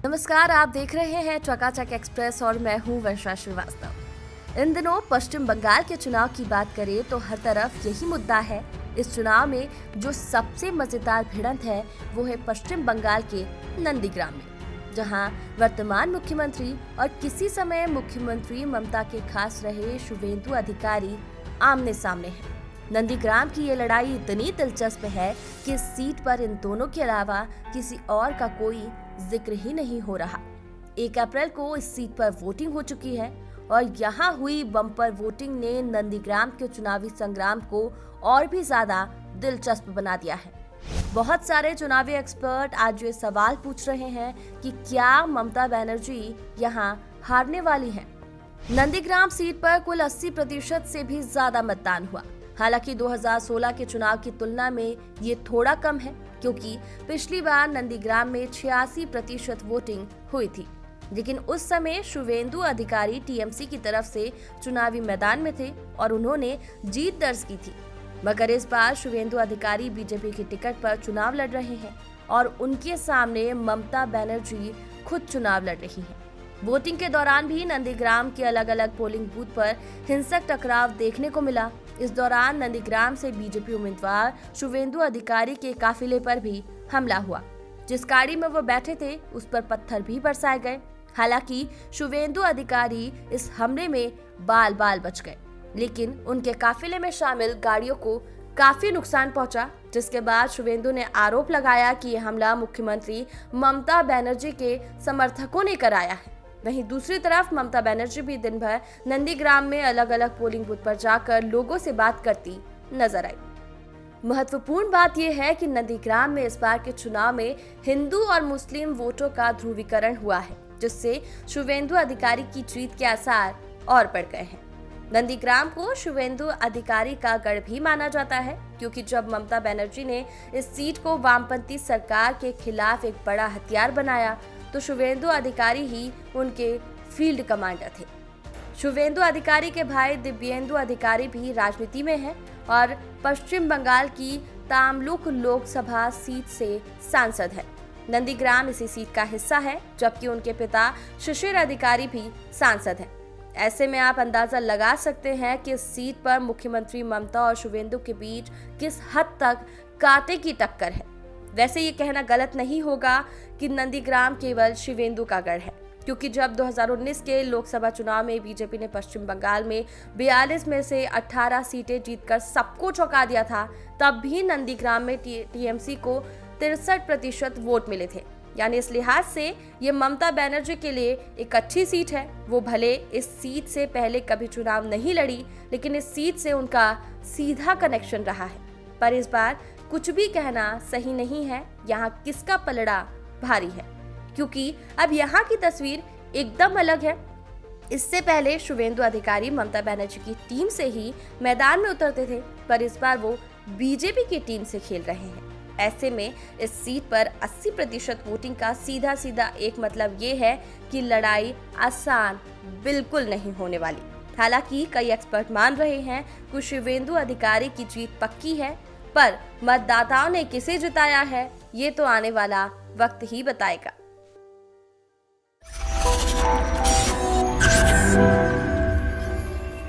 नमस्कार, आप देख रहे हैं चकाचक एक्सप्रेस और मैं हूं वर्षा श्रीवास्तव। इन दिनों पश्चिम बंगाल के चुनाव की बात करें तो हर तरफ यही मुद्दा है। इस चुनाव में जो सबसे मजेदार भिड़ंत है वो है पश्चिम बंगाल के नंदीग्राम में, जहां वर्तमान मुख्यमंत्री और किसी समय मुख्यमंत्री ममता के खास रहे शुवेंदु अधिकारी आमने सामने हैं। नंदीग्राम की ये लड़ाई इतनी दिलचस्प है कि इस सीट पर इन दोनों के अलावा किसी और का कोई जिक्र ही नहीं हो रहा। 1 अप्रैल को इस सीट पर वोटिंग हो चुकी है और यहाँ हुई बम्पर वोटिंग ने नंदीग्राम के चुनावी संग्राम को और भी ज्यादा दिलचस्प बना दिया है। बहुत सारे चुनावी एक्सपर्ट आज ये सवाल पूछ रहे हैं कि क्या ममता बनर्जी यहाँ हारने वाली हैं? नंदीग्राम सीट पर कुल 80% से भी ज्यादा मतदान हुआ। हालांकि 2016 के चुनाव की तुलना में ये थोड़ा कम है, क्योंकि पिछली बार नंदीग्राम में 86% वोटिंग हुई थी, लेकिन उस समय शुवेंदु अधिकारी टीएमसी की तरफ से चुनावी मैदान में थे और उन्होंने जीत दर्ज की थी। मगर इस बार शुवेंदु अधिकारी बीजेपी की टिकट पर चुनाव लड़ रहे हैं और उनके सामने ममता बनर्जी खुद चुनाव लड़ रही हैं। वोटिंग के दौरान भी नंदीग्राम के अलग अलग पोलिंग बूथ पर हिंसक टकराव देखने को मिला। इस दौरान नंदीग्राम से बीजेपी उम्मीदवार शुवेंदु अधिकारी के काफिले पर भी हमला हुआ। जिस गाड़ी में वो बैठे थे उस पर पत्थर भी बरसाए गए। हालांकि शुवेंदु अधिकारी इस हमले में बाल बाल बच गए, लेकिन उनके काफिले में शामिल गाड़ियों को काफी नुकसान पहुंचा, जिसके बाद शुवेंदु ने आरोप लगाया कि यह हमला मुख्यमंत्री ममता बनर्जी के समर्थकों ने कराया है। वहीं दूसरी तरफ ममता बनर्जी भी दिन भर नंदीग्राम में अलग अलग पोलिंग बूथ पर जाकर लोगों से बात करती नजर आई। महत्वपूर्ण बात यह है कि नंदीग्राम में इस बार के चुनाव में हिंदू और मुस्लिम वोटों का ध्रुवीकरण हुआ है, जिससे शुवेंदु अधिकारी की जीत के आसार और बढ़ गए हैं। नंदीग्राम को शुवेंदु अधिकारी का गढ़ भी माना जाता है, क्योंकि जब ममता बनर्जी ने इस सीट को वामपंथी सरकार के खिलाफ एक बड़ा हथियार बनाया तो शुवेंदु अधिकारी ही उनके फील्ड कमांडर थे। शुवेंदु अधिकारी के भाई दिव्येंदु अधिकारी भी राजनीति में हैं और पश्चिम बंगाल की तामलुक लोकसभा सीट से सांसद हैं। नंदीग्राम इसी सीट का हिस्सा है, जबकि उनके पिता शिशिर अधिकारी भी सांसद हैं। ऐसे में आप अंदाजा लगा सकते हैं कि इस सीट पर मुख्यमंत्री ममता और शुवेंदु के बीच किस हद तक कांटे की टक्कर है। वैसे ये कहना गलत नहीं होगा कि नंदीग्राम केवल शुवेंदु का गढ़ है, क्योंकि जब 2019 के लोकसभा चुनाव में बीजेपी ने पश्चिम बंगाल में 42 में से 18 सीटें जीतकर सबको चौंका दिया था, तब भी नंदीग्राम में टीएमसी को 63% वोट मिले थे। यानी इस लिहाज से ये ममता बनर्जी के लिए एक अच्छी सीट है। वो भले इस सीट से पहले कभी चुनाव नहीं लड़ी, लेकिन इस सीट से उनका सीधा कनेक्शन रहा है। पर इस बार कुछ भी कहना सही नहीं है यहाँ किसका पलड़ा भारी है, क्योंकि अब यहाँ की तस्वीर एकदम अलग है। इससे पहले शुवेंदु अधिकारी ममता बनर्जी की टीम से ही मैदान में उतरते थे, पर इस बार वो बीजेपी की टीम से खेल रहे हैं। ऐसे में इस सीट पर 80% वोटिंग का सीधा सीधा एक मतलब ये है कि लड़ाई आसान बिल्कुल नहीं होने वाली। हालांकि कई एक्सपर्ट मान रहे हैं कि शुवेंदु अधिकारी की जीत पक्की है, पर मतदाताओं ने किसे जिताया है ये तो आने वाला वक्त ही बताएगा।